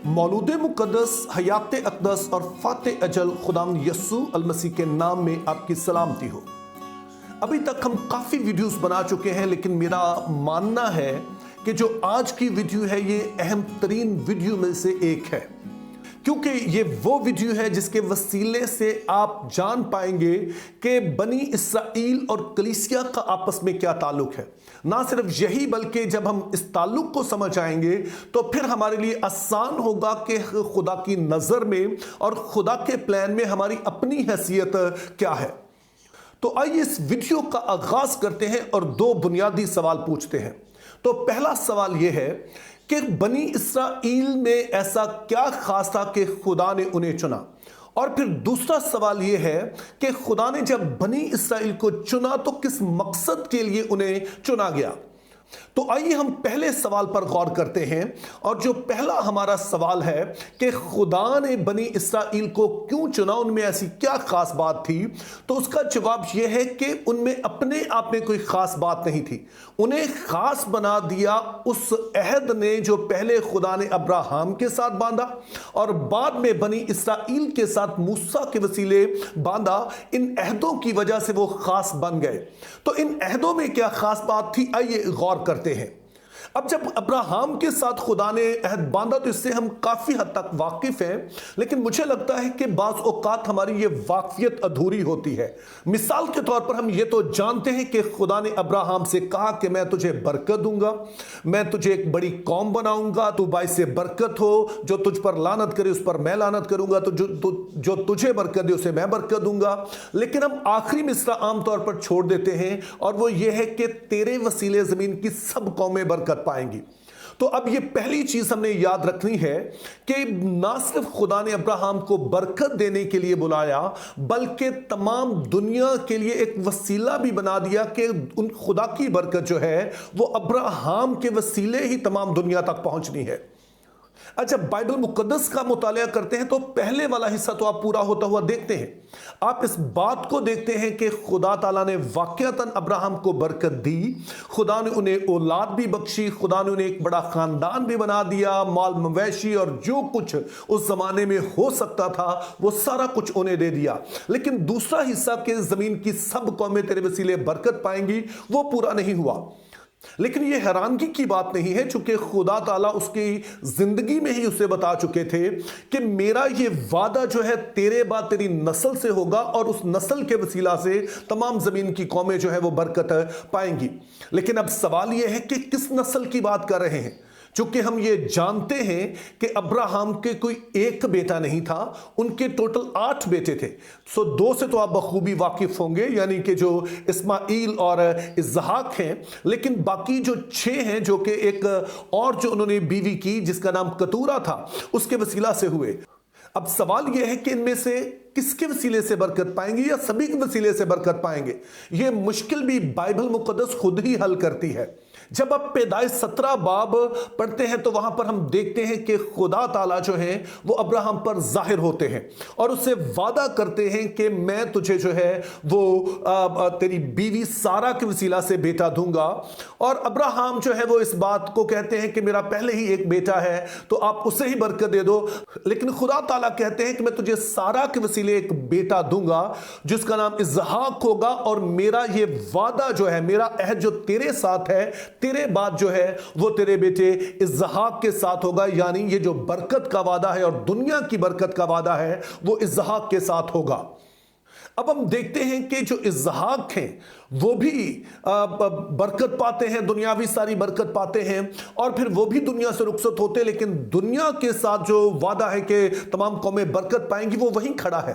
मौलूद मुक़द्दस, हयात अक़दस और फ़ाते अजल खुदावंद यस्सू अलमसीह के नाम में आपकी सलामती हो। अभी तक हम काफ़ी वीडियोस बना चुके हैं, लेकिन मेरा मानना है कि जो आज की वीडियो है ये अहम तरीन वीडियो में से एक है, क्योंकि ये वो वीडियो है जिसके वसीले से आप जान पाएंगे कि बनी इसराइल और कलीसिया का आपस में क्या ताल्लुक है। ना सिर्फ यही, बल्कि जब हम इस ताल्लुक को समझ आएंगे तो फिर हमारे लिए आसान होगा कि खुदा की नज़र में और खुदा के प्लान में हमारी अपनी हैसियत क्या है। तो आइए इस वीडियो का आगाज करते हैं और दो बुनियादी सवाल पूछते हैं। तो पहला सवाल यह है कि बनी इसराइल में ऐसा क्या खास था कि खुदा ने उन्हें चुना, और फिर दूसरा सवाल यह है कि खुदा ने जब बनी इसराइल को चुना तो किस मकसद के लिए उन्हें चुना गया। तो आइए हम पहले सवाल पर गौर करते हैं, और जो पहला हमारा सवाल है कि खुदा ने बनी इसराइल को क्यों चुना, उनमें ऐसी क्या खास बात थी। तो उसका जवाब यह है कि उनमें अपने आप में कोई खास बात नहीं थी। उन्हें खास बना दिया उस अहद ने जो पहले खुदा ने अब्राहम के साथ बांधा और बाद में बनी इसराइल के साथ मूसा के वसीले बांधा। इन अहदों की वजह से वो खास बन गए। तो इन अहदों में क्या खास बात थी, आइए गौर करते हैं। अब जब अब्राहम के साथ खुदा ने अहद बांधा तो इससे हम काफी हद तक वाकिफ हैं, लेकिन मुझे लगता है कि बाज़ औक़ात हमारी ये वाकिफियत अधूरी होती है। मिसाल के तौर पर हम ये तो जानते हैं कि खुदा ने अब्राहम से कहा कि मैं तुझे बरकत दूंगा, मैं तुझे एक बड़ी कौम बनाऊंगा, तू बाइसे बरकत हो, जो तुझ पर लानत करे उस पर मैं लानत करूंगा, तो जो तुझे बरकत दे उसे मैं बरकत दूंगा। लेकिन हम आखिरी मिसरा आमतौर पर छोड़ देते हैं, और वो ये है कि तेरे वसीले जमीन की सब कौमें बरकत पाएंगी। तो अब ये पहली चीज हमने याद रखनी है कि ना सिर्फ खुदा ने अब्राहम को बरकत देने के लिए बुलाया, बल्कि तमाम दुनिया के लिए एक वसीला भी बना दिया कि उन खुदा की बरकत जो है वो अब्राहम के वसीले ही तमाम दुनिया तक पहुंचनी है। जब बाइबल मुकद्दस का मुतालिया करते हैं तो पहले वाला हिस्सा तो आप पूरा होता हुआ देखते हैं। आप इस बात को देखते हैं कि खुदा ताला ने वाकईतन अब्राहम को बरकत दी, खुदा ने उन्हें औलाद भी बख्शी, खुदा ने उन्हें एक बड़ा खानदान भी बना दिया, माल मवेशी और जो कुछ उस जमाने में हो सकता था वो सारा कुछ उन्हें दे दिया। लेकिन दूसरा हिस्सा कि जमीन की सब कौमें तेरे वसीले बरकत पाएंगी, वो पूरा नहीं हुआ। लेकिन यह हैरानगी की बात नहीं है, चूंकि खुदा ताला उसकी जिंदगी में ही उसे बता चुके थे कि मेरा ये वादा जो है तेरे बाद तेरी नस्ल से होगा, और उस नस्ल के वसीला से तमाम जमीन की कौमें जो है वो बरकत पाएंगी। लेकिन अब सवाल यह है कि किस नस्ल की बात कर रहे हैं। चूंकि हम ये जानते हैं कि अब्राहम के कोई एक बेटा नहीं था, उनके टोटल 8 बेटे थे। सो 2 से तो आप बखूबी वाकिफ होंगे, यानी कि जो इस्माइल और इसहाक हैं। लेकिन बाकी जो 6 हैं, जो कि एक और जो उन्होंने बीवी की जिसका नाम कतूरा था, उसके वसीला से हुए। अब सवाल यह है कि इनमें से किसके वसीले से बरकत पाएंगे या सभी के वसीले से बरकत पाएंगे। यह मुश्किल भी बाइबल मुकद्दस खुद ही हल करती है। जब आप पैदाइश 17 बाब पढ़ते हैं तो वहां पर हम देखते हैं कि खुदा ताला जो है वो अब्राहम पर जाहिर होते हैं और उससे वादा करते हैं कि मैं तुझे जो है वो तेरी बीवी सारा के वसीला से बेटा दूंगा। और अब्राहम जो है वो इस बात को कहते हैं कि मेरा पहले ही एक बेटा है तो आप उसे ही बरकत दे दो। लेकिन खुदा ताला कहते हैं कि मैं तुझे सारा के वसीले एक बेटा दूंगा जिसका नाम इसहाक होगा, और मेरा ये वादा जो है, मेरा अहद जो तेरे साथ है, तेरे बाद जो है वो तेरे बेटे इसहाक के साथ होगा। यानी ये जो बरकत का वादा है और दुनिया की बरकत का वादा है वो इसहाक के साथ होगा। अब हम देखते हैं कि जो इसहाक हैं वो भी बरकत पाते हैं, दुनियावी सारी बरकत पाते हैं, और फिर वो भी दुनिया से रुखसत होते हैं। लेकिन दुनिया के साथ जो वादा है कि तमाम कौमें बरकत पाएंगी वो वहीं खड़ा है।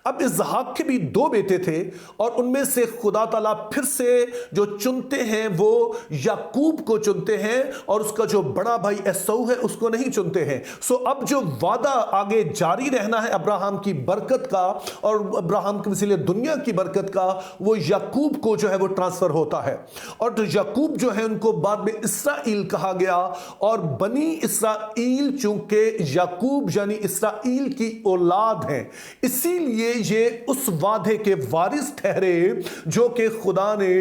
अब इसहाक के भी 2 बेटे थे, और उनमें से खुदा ताला फिर से जो चुनते हैं वो याकूब को चुनते हैं, और उसका जो बड़ा भाई एसौ है उसको नहीं चुनते हैं। सो अब जो वादा आगे जारी रहना है अब्राहम की बरकत का और अब्राहम के वसीले दुनिया की बरकत का, वो याकूब को जो है वो ट्रांसफर होता है। और तो याकूब जो है उनको बाद में इसराइल कहा गया, और बनी इसराइल चूंकि याकूब यानी इसराइल की औलाद है, इसीलिए ये उस वादे के वारिस ठहरे जो कि खुदा ने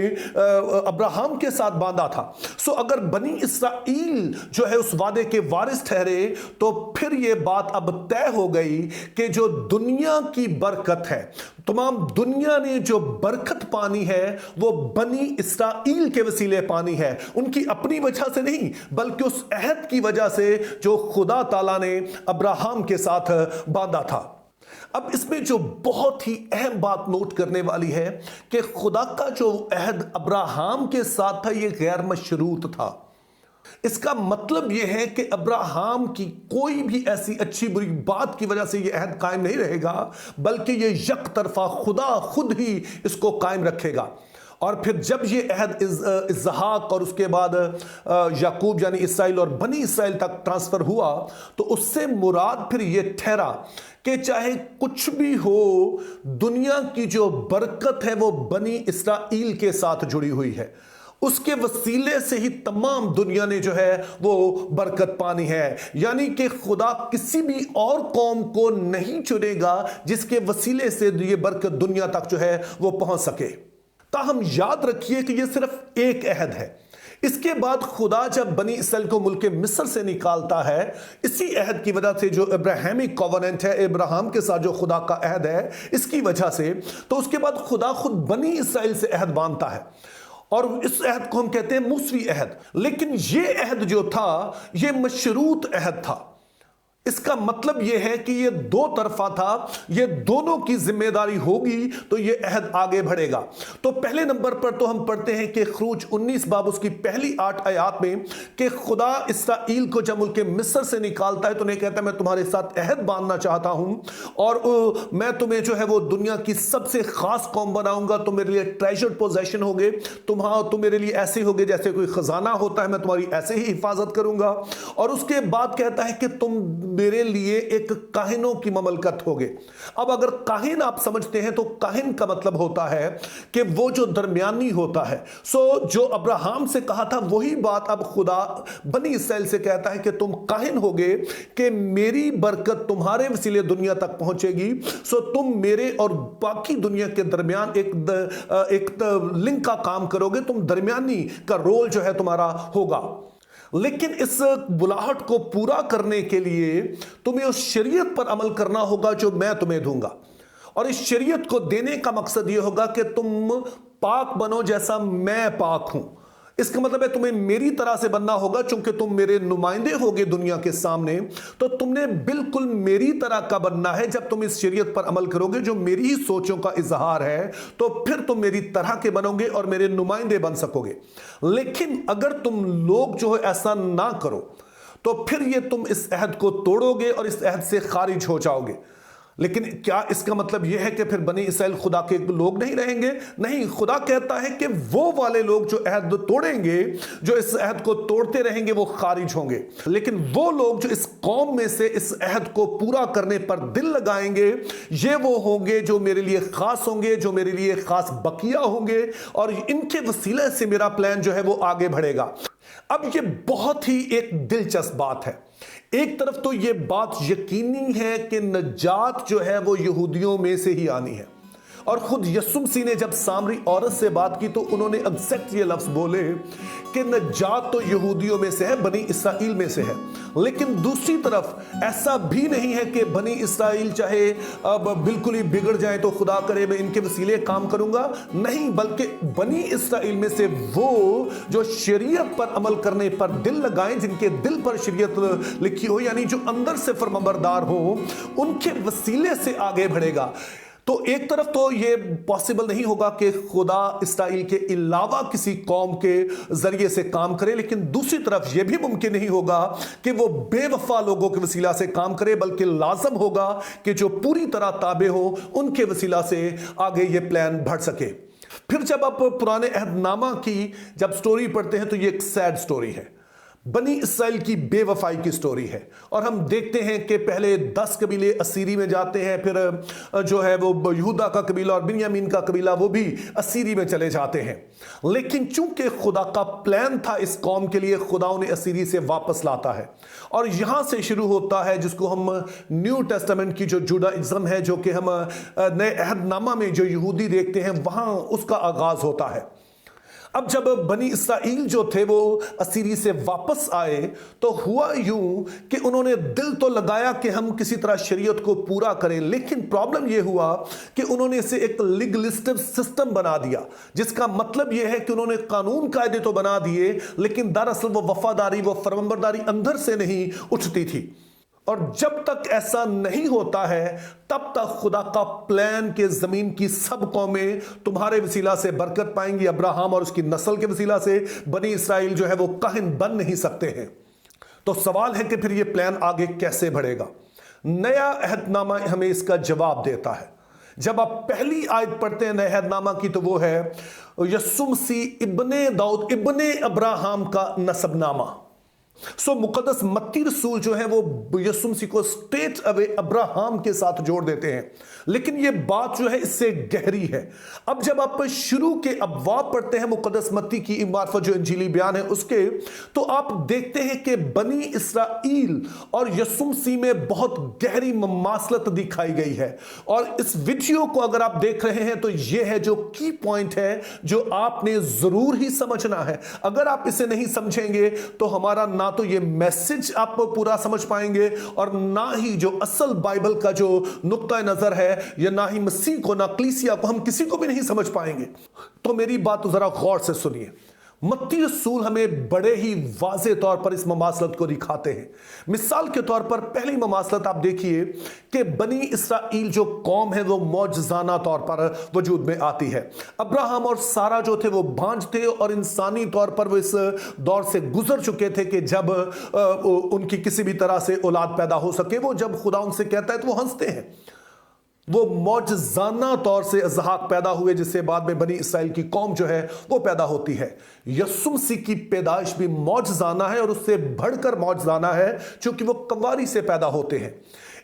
अब्राहम के साथ बांधा था। سو اگر بنی اسرائیل جو ہے اس وعدے کے وارث ٹھہرے تو پھر یہ بات اب طے ہو گئی کہ جو دنیا کی برکت ہے، تمام دنیا نے جو برکت پانی ہے وہ بنی اسرائیل کے وسیلے پانی ہے، ان کی اپنی وجہ سے نہیں بلکہ اس عہد کی وجہ سے جو خدا تعالیٰ نے ابراہیم کے ساتھ باندھا تھا۔ اب اس میں جو بہت ہی اہم بات نوٹ کرنے والی ہے کہ خدا کا جو عہد ابراہیم کے ساتھ تھا یہ غیر مشروط تھا۔ اس کا مطلب یہ ہے کہ ابراہیم کی کوئی بھی ایسی اچھی بری بات کی وجہ سے یہ عہد قائم نہیں رہے گا، بلکہ یہ یک طرفہ خدا خود ہی اس کو قائم رکھے گا۔ اور پھر جب یہ عہد اسحاق اور اس کے بعد یعقوب یعنی اسرائیل اور بنی اسرائیل تک ٹرانسفر ہوا تو اس سے مراد پھر یہ ٹھہرا کہ چاہے کچھ بھی ہو، دنیا کی جو برکت ہے وہ بنی اسرائیل کے ساتھ جڑی ہوئی ہے، اس کے وسیلے سے ہی تمام دنیا نے جو ہے وہ برکت پانی ہے۔ یعنی کہ خدا کسی بھی اور قوم کو نہیں چنے گا جس کے وسیلے سے یہ برکت دنیا تک جو ہے وہ پہنچ سکے۔ تاہم یاد رکھیے کہ یہ صرف ایک عہد ہے۔ اس کے بعد خدا جب بنی اسرائیل کو ملک مصر سے نکالتا ہے، اسی عہد کی وجہ سے جو ابراہیمی کووننٹ ہے، ابراہیم کے ساتھ جو خدا کا عہد ہے، اس کی وجہ سے تو اس کے بعد خدا خود بنی اسرائیل سے عہد باندھتا ہے، اور اس عہد کو ہم کہتے ہیں موسوی عہد۔ لیکن یہ عہد جو تھا یہ مشروط عہد تھا۔ اس کا مطلب یہ ہے کہ یہ دو طرفہ تھا، یہ دونوں کی ذمہ داری ہوگی تو یہ عہد آگے بڑھے گا۔ تو پہلے نمبر پر تو ہم پڑھتے ہیں کہ خروج 19 باب اس کی پہلی 8 آیات میں کہ خدا اسرائیل کو جب ملک مصر سے نکالتا ہے تو انہیں کہتا ہے میں تمہارے ساتھ عہد باندھنا چاہتا ہوں اور میں تمہیں جو ہے وہ دنیا کی سب سے خاص قوم بناؤں گا، تم میرے لیے ٹریجرڈ پوزیشن ہوگے، تم میرے لیے ایسے ہوگے جیسے کوئی خزانہ ہوتا ہے، میں تمہاری ایسے ہی حفاظت کروں گا۔ اور اس کے بعد کہتا ہے کہ تم میرے لیے ایک کاہنوں کی مملکت ہوگے۔ اب اگر کاہن آپ سمجھتے ہیں تو کاہن کا مطلب ہوتا ہے کہ وہ جو درمیانی ہوتا ہے۔ جو ابراہیم سے کہا تھا وہی بات اب خدا بنی اسرائیل سے کہتا ہے کہ تم کاہن ہوگے کہ میری برکت تمہارے وسیلے دنیا تک پہنچے گی، تم میرے اور باقی دنیا کے درمیان ایک لنک کا کام کرو گے، تم درمیانی کا رول جو ہے تمہارا ہوگا۔ لیکن اس بلاہٹ کو پورا کرنے کے لیے تمہیں اس شریعت پر عمل کرنا ہوگا جو میں تمہیں دوں گا، اور اس شریعت کو دینے کا مقصد یہ ہوگا کہ تم پاک بنو جیسا میں پاک ہوں۔ اس کا مطلب ہے تمہیں میری طرح سے بننا ہوگا، چونکہ تم میرے نمائندے ہوگے دنیا کے سامنے، تو تم نے بالکل میری طرح کا بننا ہے۔ جب تم اس شریعت پر عمل کرو گے جو میری ہی سوچوں کا اظہار ہے تو پھر تم میری طرح کے بنو گے اور میرے نمائندے بن سکو گے۔ لیکن اگر تم لوگ جو ہے ایسا نہ کرو تو پھر یہ تم اس عہد کو توڑو گے اور اس عہد سے خارج ہو جاؤ گے۔ لیکن کیا اس کا مطلب یہ ہے کہ پھر بنی اسرائیل خدا کے لوگ نہیں رہیں گے؟ نہیں، خدا کہتا ہے کہ وہ والے لوگ جو عہد توڑیں گے، جو اس عہد کو توڑتے رہیں گے، وہ خارج ہوں گے۔ لیکن وہ لوگ جو اس قوم میں سے اس عہد کو پورا کرنے پر دل لگائیں گے، یہ وہ ہوں گے جو میرے لیے خاص ہوں گے، جو میرے لیے خاص بقیہ ہوں گے، اور ان کے وسیلے سے میرا پلان جو ہے وہ آگے بڑھے گا۔ اب یہ بہت ہی ایک دلچسپ بات ہے۔ ایک طرف تو یہ بات یقینی ہے کہ نجات جو ہے وہ یہودیوں میں سے ہی آنی ہے، اور خود یسوع مسیح نے جب سامری عورت سے بات کی تو انہوں نے ایگزیکٹ یہ لفظ بولے کہ نجات تو یہودیوں میں سے ہے، بنی اسرائیل میں سے ہے۔ لیکن دوسری طرف ایسا بھی نہیں ہے کہ بنی اسرائیل چاہے اب بالکل ہی بگڑ جائیں تو خدا کرے میں ان کے وسیلے کام کروں گا، نہیں، بلکہ بنی اسرائیل میں سے وہ جو شریعت پر عمل کرنے پر دل لگائیں، جن کے دل پر شریعت لکھی ہو، یعنی جو اندر سے فرمانبردار ہو، ان کے وسیلے سے آگے بڑھے گا۔ تو ایک طرف تو یہ پاسبل نہیں ہوگا کہ خدا اسرائیل کے علاوہ کسی قوم کے ذریعے سے کام کرے، لیکن دوسری طرف یہ بھی ممکن نہیں ہوگا کہ وہ بے وفا لوگوں کے وسیلہ سے کام کرے، بلکہ لازم ہوگا کہ جو پوری طرح تابع ہو ان کے وسیلہ سے آگے یہ پلان بڑھ سکے۔ پھر جب آپ پرانے عہد نامہ کی جب سٹوری پڑھتے ہیں تو یہ ایک سیڈ سٹوری ہے، بنی اسرائیل کی بے وفائی کی سٹوری ہے، اور ہم دیکھتے ہیں کہ پہلے 10 قبیلے اسیری میں جاتے ہیں، پھر جو ہے وہ یہودا کا قبیلہ اور بنیامین کا قبیلہ وہ بھی اسیری میں چلے جاتے ہیں۔ لیکن چونکہ خدا کا پلان تھا اس قوم کے لیے، خدا انہیں اسیری سے واپس لاتا ہے، اور یہاں سے شروع ہوتا ہے جس کو ہم نیو ٹیسٹمنٹ کی جو جوڈائزم ہے، جو کہ ہم نئے عہد نامہ میں جو یہودی دیکھتے ہیں، وہاں اس کا آغاز ہوتا ہے۔ अब जब बनी इसराइल जो थे वो असीरी से वापस आए तो हुआ यूं कि उन्होंने दिल तो लगाया कि हम किसी तरह शरीयत को पूरा करें, लेकिन प्रॉब्लम यह हुआ कि उन्होंने इसे एक लीगलिस्टिक सिस्टम बना दिया, जिसका मतलब यह है कि उन्होंने कानून कायदे तो बना दिए लेकिन दरअसल वो वफादारी, वो फरमाबरदारी अंदर से नहीं उठती थी। और जब तक ऐसा नहीं होता है तब तक खुदा का प्लान के जमीन की सब कौमें तुम्हारे वसीला से बरकत पाएंगी। अब्राहम और उसकी नस्ल के वसीला से बनी इसराइल जो है वो काहिन बन नहीं सकते हैं। तो सवाल है कि फिर ये प्लान आगे कैसे बढ़ेगा। नया अहदनामा हमें इसका जवाब देता है। जब आप पहली आयत पढ़ते हैं नए अहदनामा की तो वो है यस्सु मसीह इब्ने दाऊद इब्ने अब्राहम का नसबनामा। सो मुकद्दस मत्ती रसूल जो है वो यस्सु मसीह को स्ट्रेट अवे अब्राहम के साथ जोड़ देते हैं, लेकिन ये बात जो है इससे गहरी है। अब जब आप शुरू के अबवाब पढ़ते हैं मुकद्दस मत्ती की मार्फत जो इंजीली बयान है उसके, तो आप देखते हैं कि बनी इसराइल और यस्सु मसीह में बहुत गहरी ममासलत दिखाई गई है। और इस वीडियो को अगर आप देख रहे हैं तो ये है जो की पॉइंट है जो आपने जरूर ही समझना है। अगर आप इसे नहीं समझेंगे तो हमारा ना तो ये मैसेज आप पूरा समझ पाएंगे और ना ही जो असल बाइबल का जो नुक्ता नजर है, या ना ही मसीह को, ना कलीसिया को, हम किसी को भी नहीं समझ पाएंगे। तो मेरी बात जरा गौर से सुनिए। मत्ती रसूल हमें बड़े ही वाज़े तौर पर इस ममासलत को दिखाते हैं। मिसाल के तौर पर पहली ममासलत आप देखिए कि बनी इसराइल जो कौम है वो मौजज़ाना तौर पर वजूद में आती है। अब्राहम और सारा जो थे वो भांज थे और इंसानी तौर पर वो इस दौर से गुजर चुके थे कि जब उनकी किसी भी तरह से औलाद पैदा हो सके। वो जब खुदा उनसे कहता है तो वो हंसते हैं। वो मौजज़ाना तौर से इसहाक पैदा हुए, जिससे बाद में बनी इसराइल की कौम जो है वो पैदा होती है। यस्सु मसीह की पैदाइश भी मौजज़ाना है और उससे बढ़कर मौजज़ाना है क्योंकि वो कंवारी से पैदा होते हैं।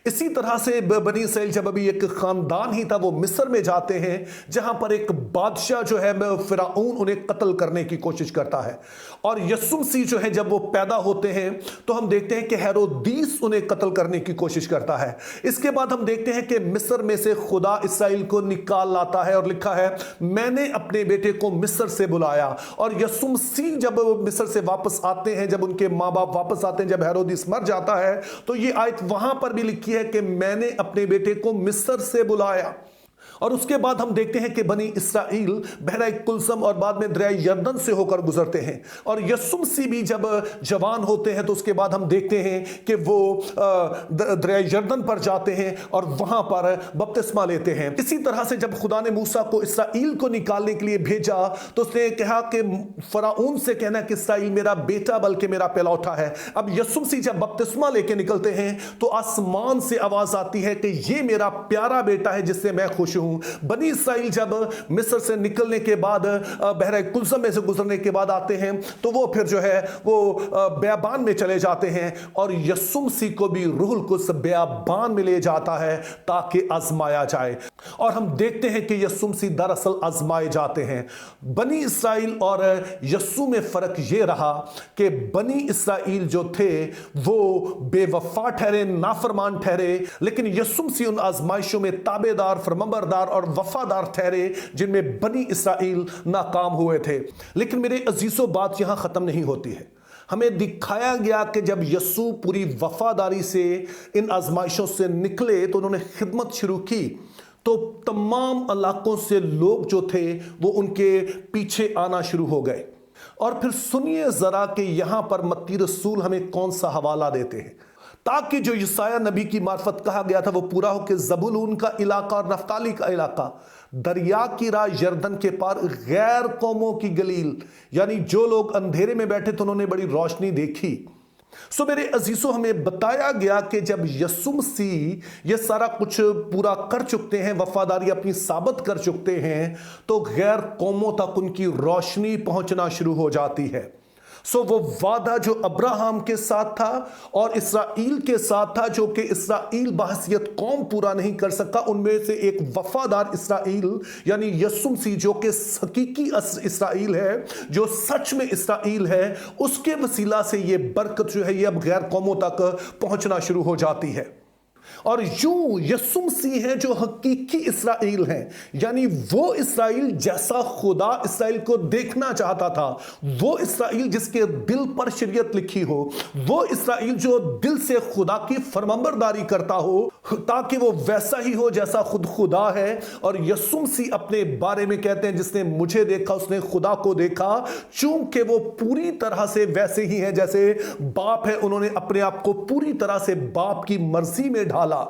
इसी तरह से बनी इसराइल जब अभी एक खानदान ही था वो मिस्र में जाते हैं, जहां पर एक बादशाह जो है फिरौन उन्हें कत्ल करने की कोशिश करता है। और यस्सु मसीह जो है जब वो पैदा होते हैं तो हम देखते हैं कि हेरोदीस उन्हें कत्ल करने की कोशिश करता है। इसके बाद हम देखते हैं कि मिस्र में से खुदा इसराइल को निकाल लाता है और लिखा है मैंने अपने बेटे को मिस्र से बुलाया। और यस्सु मसीह जब मिस्र से वापस आते हैं, जब उनके माँ बाप वापस आते हैं, जब हेरोदीस मर जाता है, तो ये आयत वहां पर भी लिखी है कि मैंने अपने बेटे को मिस्र से बुलाया। और उसके बाद हम देखते हैं कि बनी इसराइल बहरा कुलसम और बाद में दरिया यरदन से होकर गुजरते हैं। और यस्सु मसीह भी जब जवान होते हैं तो उसके बाद हम देखते हैं कि वो दरिया यरदन पर जाते हैं और वहां पर बपतिस्मा लेते हैं। इसी तरह से जब खुदा ने मूसा को इसराइल को निकालने के लिए भेजा तो उसने कहा कि फराऊन से कहना कि इसराइल मेरा बेटा बल्कि मेरा पहलौठा है। अब यस्सु मसीह जब बपतिस्मा लेके निकलते हैं तो आसमान से आवाज आती है कि ये मेरा प्यारा बेटा है जिससे मैं खुश हूं। बनी इसराइल जब मिस्र से निकलने के बाद बहरा कुलसम में से गुजरने के बाद आते हैं तो वो फिर जो है वो बियाबान में चले जाते हैं और यस्सु मसीह को भी रूहुल कुद्स बियाबान में ले जाता है ताकि आजमाया जाए। और हम देखते हैं कि यस्सु मसीह दरअसल आजमाए जाते हैं। बनी इसराइल और यस्सु में फर्क ये रहा कि बनी इसराइल जो थे वो बेवफा ठहरे, नाफरमान ठहरे, लेकिन यस्सु मसीह उन आजमाइशों में ताबेदार, फरमाबरदार और वफादार ठहरे जिनमें बनी इसराइल नाकाम हुए थे। लेकिन मेरे अजीजों बात यहां खत्म नहीं होती है। हमें दिखाया गया कि जब यस्सु पूरी वफादारी से इन आजमाइशों से निकले तो उन्होंने खिदमत शुरू की, तो तमाम इलाकों से लोग जो थे वो उनके पीछे आना शुरू हो गए। और फिर सुनिए जरा कि यहां पर मत्ती रसूल हमें कौन सा हवाला देते हैं ताकि जो यशायाह नबी की मार्फत कहा गया था वो पूरा हो कि ज़बूलून का इलाका और नफ्ताली का इलाका दरिया की राह यरदन के पार गैर कौमों की गलील, यानी जो लोग अंधेरे में बैठे थे उन्होंने बड़ी रोशनी देखी। सो मेरे अजीजों हमें बताया गया कि जब यस्सु मसीह ये सारा कुछ पूरा कर चुकते हैं, वफादारी अपनी साबित कर चुकते हैं, तो गैर कौमों तक उनकी रोशनी पहुंचना शुरू हो जाती है। सो वो वादा जो अब्राहम के साथ था और इसराइल के साथ था, जो कि इसराइल बहसियत कौम पूरा नहीं कर सका, उनमें से एक वफादार इसराइल यानी यस्सु मसीह जो कि हकीकी इसराइल है, जो सच में इसराइल है, उसके वसीला से ये बरकत जो है ये अब गैर कौमों तक पहुंचना शुरू हो जाती है। और यूं यीशु मसीह हैं जो हकीकी इसराइल हैं, यानी वो इसराइल जैसा खुदा इसराइल को देखना चाहता था, वो इसराइल जिसके दिल पर शरीयत लिखी हो, वो इसराइल जो दिल से खुदा की फरमाबरदारी करता हो ताकि वो वैसा ही हो जैसा खुद खुदा है। और यीशु मसीह अपने बारे में कहते हैं जिसने मुझे देखा उसने खुदा को देखा, चूंकि वो पूरी तरह से वैसे ही हैं जैसे बाप है, उन्होंने अपने आप को पूरी तरह से बाप की मर्जी में ढाला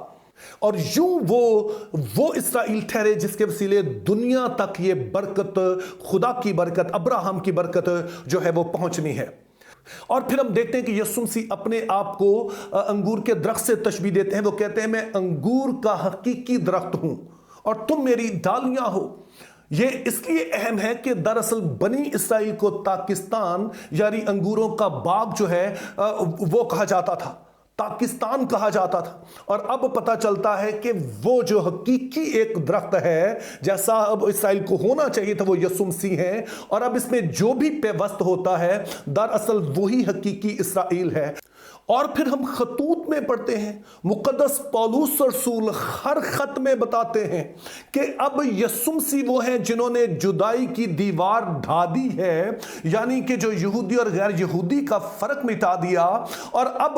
और यूं वो इसराइल ठहरे जिसके वसीले दुनिया तक ये बरकत, खुदा की बरकत, अब्राहम की बरकत जो है वो पहुंचनी है। और फिर हम देखते हैं कि यीशु मसीह अपने आप को अंगूर के दरख्त से तशबीह देते हैं। वो कहते हैं मैं अंगूर का हकीकी दरख्त हूं और तुम मेरी डालियां हो। ये इसलिए अहम है कि दरअसल बनी इसराइल को ताकिस्तान यानी अंगूरों का बाग जो है वो कहा जाता था, पाकिस्तान कहा जाता था। और अब पता चलता है कि वो जो हकीकी एक दरख्त है जैसा अब इसराइल को होना चाहिए था वो यीशु मसीह है। और अब इसमें जो भी पेवस्त होता है दरअसल वही हकीकी इसराइल है। और फिर हम खतूत में पढ़ते हैं, मुकद्दस पौलुस रसूल हर खत में बताते हैं कि अब यीशु मसीह वो हैं जिन्होंने जुदाई की दीवार ढा दी है, यानी कि जो यहूदी और गैर यहूदी का फर्क मिटा दिया। और अब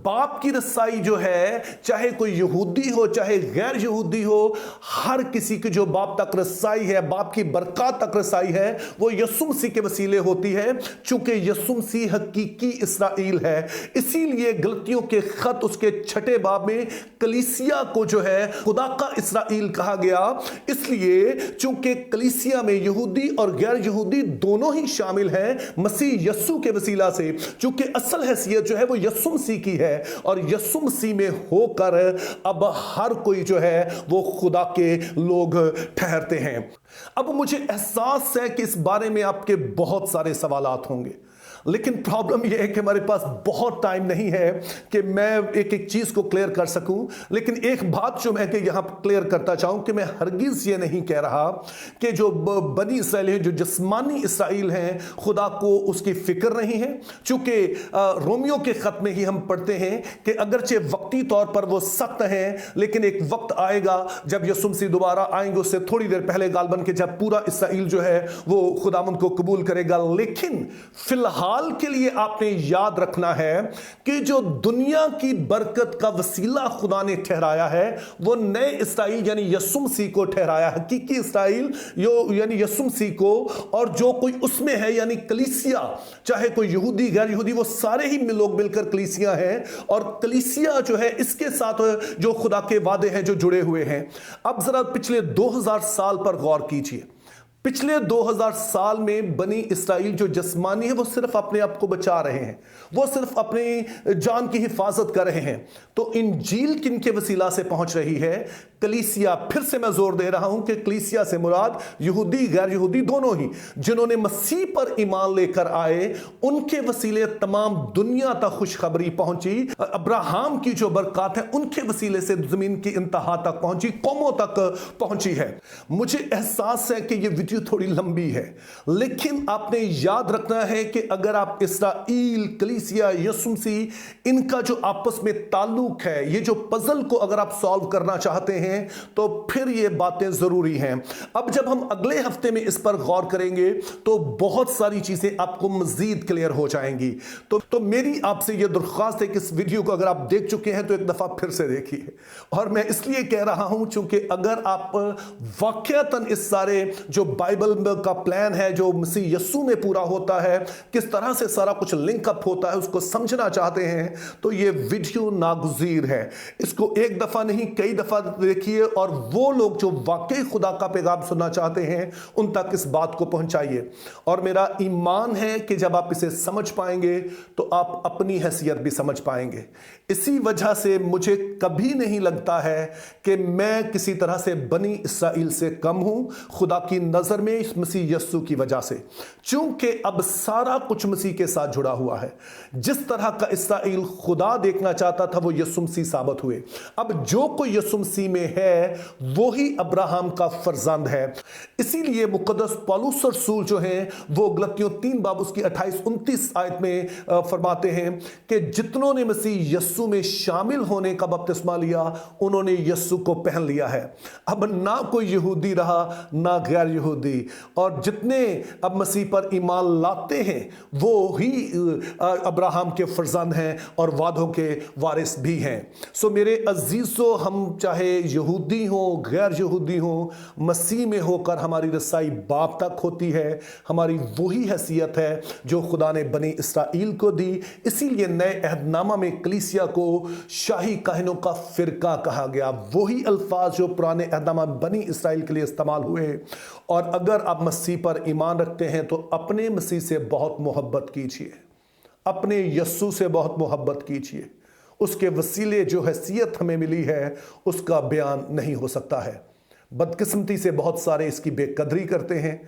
बाप की रसाई जो है, चाहे कोई यहूदी हो चाहे गैर यहूदी हो, हर किसी की जो बाप तक रसाई है, बाप की बरकत तक रसाई है, वो यीशु मसीह के वसीले होती है, चूंकि यीशु मसीह हकीकी इसराइल है। इसीलिए गलतियों के खत उसके 6 बाब में कलीसिया को जो है खुदा का इसराइल कहा गया, इसलिए चूंकि कलीसिया में यहूदी और गैर यहूदी दोनों ही शामिल हैं मसीह यीशु के वसीला से, चूंकि असल हैसियत जो है वो यीशु मसीह की है। और यीशु मसीह में होकर अब हर कोई जो है वो खुदा के लोग ठहरते हैं। अब मुझे एहसास है कि इस बारे में आपके बहुत सारे सवालात होंगे, लेकिन प्रॉब्लम यह है कि हमारे पास बहुत टाइम नहीं है कि मैं एक एक चीज को क्लियर कर सकूं। लेकिन एक बात जो मैं कि यहां क्लियर करता चाहूं कि मैं हरगिज ये नहीं कह रहा कि जो बनी इसराइल है, जो जिस्मानी इसराइल हैं, खुदा को उसकी फिक्र नहीं है। चूंकि रोमियो के खत में ही हम पढ़ते हैं कि अगरचे वक्ती तौर पर वो सख्त हैं, लेकिन एक वक्त आएगा जब यीशु मसीह दोबारा आएंगे, उससे थोड़ी देर पहले गालबन के जब पूरा इसराइल जो है वो खुदावंद को कबूल करेगा। लेकिन फिलहाल के लिए आपने याद रखना है कि जो दुनिया की बरकत का वसीला खुदा ने ठहराया है वो नए इसराइल यानी यीशु मसीह को ठहराया, हकीकी इसराइल यानी यीशु मसीह को। और जो कोई उसमें है यानी कलीसिया, चाहे कोई यहूदी गैर यहूदी, वो सारे ही लोग मिलकर कलीसिया हैं। और कलीसिया जो है इसके साथ जो खुदा के वादे हैं जो जुड़े हुए हैं। अब जरा पिछले 2000 साल पर गौर कीजिए। पिछले 2000 साल में बनी इसराइल जो जिस्मानी है वो सिर्फ अपने आप को बचा रहे हैं, वो सिर्फ अपनी जान की हिफाजत कर रहे हैं। तो इंजील किन के वसीला से पहुंच रही है? कलीसिया। फिर से मैं जोर दे रहा हूं कि कलीसिया से मुराद यहूदी गैर यहूदी दोनों ही, जिन्होंने मसीह पर ईमान लेकर आए, उनके वसीले तमाम दुनिया तक खुशखबरी पहुंची। अब्राहम की जो बरकत है उनके वसीले से जमीन की इंतहा तक पहुंची, कौमों तक पहुंची है। मुझे एहसास है कि यह थोड़ी लंबी है, लेकिन आपने याद रखना है कि अगर आप इसराइल, कलीसिया, यीशु मसीह, इनका जो आपस में ताल्लुक है, ये जो पजल को अगर आप सॉल्व करना चाहते हैं तो फिर ये बातें जरूरी हैं। अब जब हम अगले हफ्ते में इस पर गौर करेंगे तो बहुत सारी चीजें आपको मजीद क्लियर हो जाएंगी। तो मेरी आपसे यह दरख्वास्त है कि इस वीडियो को अगर आप देख चुके हैं तो एक दफा फिर से देखिए। और मैं इसलिए कह रहा हूं चूंकि अगर आप वाकयातन इस सारे जो बाइबल का प्लान है जो मसीह यीशु में पूरा होता है, किस तरह से सारा कुछ लिंक अप होता है, उसको समझना चाहते हैं तो ये वीडियो नागुज़ीर है। इसको एक दफा नहीं कई दफा देखिए और वो लोग जो वाकई खुदा का पैगाम सुनना चाहते हैं उन तक इस बात को पहुंचाइए। और मेरा ईमान है कि जब आप इसे समझ पाएंगे तो आप अपनी हैसियत भी समझ पाएंगे। इसी वजह से मुझे कभी नहीं लगता है कि मैं किसी तरह से बनी इसराइल से कम हूं। खुदा की नजर नज़र में इस मसीह यस्सु की वजह से, चूंकि अब सारा कुछ मसीह के साथ जुड़ा हुआ है। जिस तरह का इसराइल खुदा देखना चाहता था वो यस्सु मसीह साबित हुए। अब जो कोई यस्सु मसीह में है वो ही अब्राहम का फर्जंद है। इसीलिए मुकद्दस पौलुस रसूल जो है वो गलतियों 3 बाब उसकी 28-29 आयत में फरमाते हैं कि जितनों ने मसीह यस्सु में शामिल होने का बपतिस्मा लिया उन्होंने यस्सु को पहन लिया है। अब ना कोई यहूदी रहा ना गैर यहूदी, और जितने अब मसीह पर ईमान लाते हैं वो ही अब्राहम के फर्जंद हैं और वादों के वारिस भी हैं। सो मेरे अजीजों, हम चाहे यहूदी हो गैर यहूदी हो, मसीह में होकर हमारी रसाई बाप तक होती है। हमारी वही हैसियत है जो खुदा ने बनी इसराइल को दी। इसीलिए नए अहदनामा में कलीसिया को शाही काहिनों का फिरका कहा गया। वही अल्फाज जो पुराने अहदनामा में बनी इसराइल के लिए इस्तेमाल हुए। और अगर आप मसीह पर ईमान रखते हैं तो अपने मसीह से बहुत मोहब्बत कीजिए, अपने यस्सु से बहुत मोहब्बत कीजिए। उसके वसीले जो हैसियत हमें मिली है उसका बयान नहीं हो सकता है। बदकिस्मती से बहुत सारे इसकी बेकदरी करते हैं।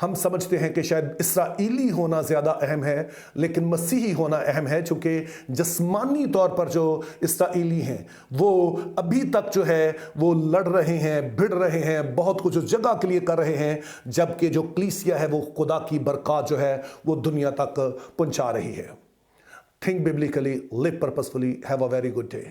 हम समझते हैं कि शायद इसराइली होना ज़्यादा अहम है, लेकिन मसीही होना अहम है, चूँकि जिस्मानी तौर पर जो इसराइली हैं वो अभी तक जो है वो लड़ रहे हैं, भिड़ रहे हैं, बहुत कुछ उस जगह के लिए कर रहे हैं, जबकि जो कलीसिया है वो खुदा की बरकत जो है वो दुनिया तक पहुँचा रही है। Think biblically, live purposefully, have a very good day.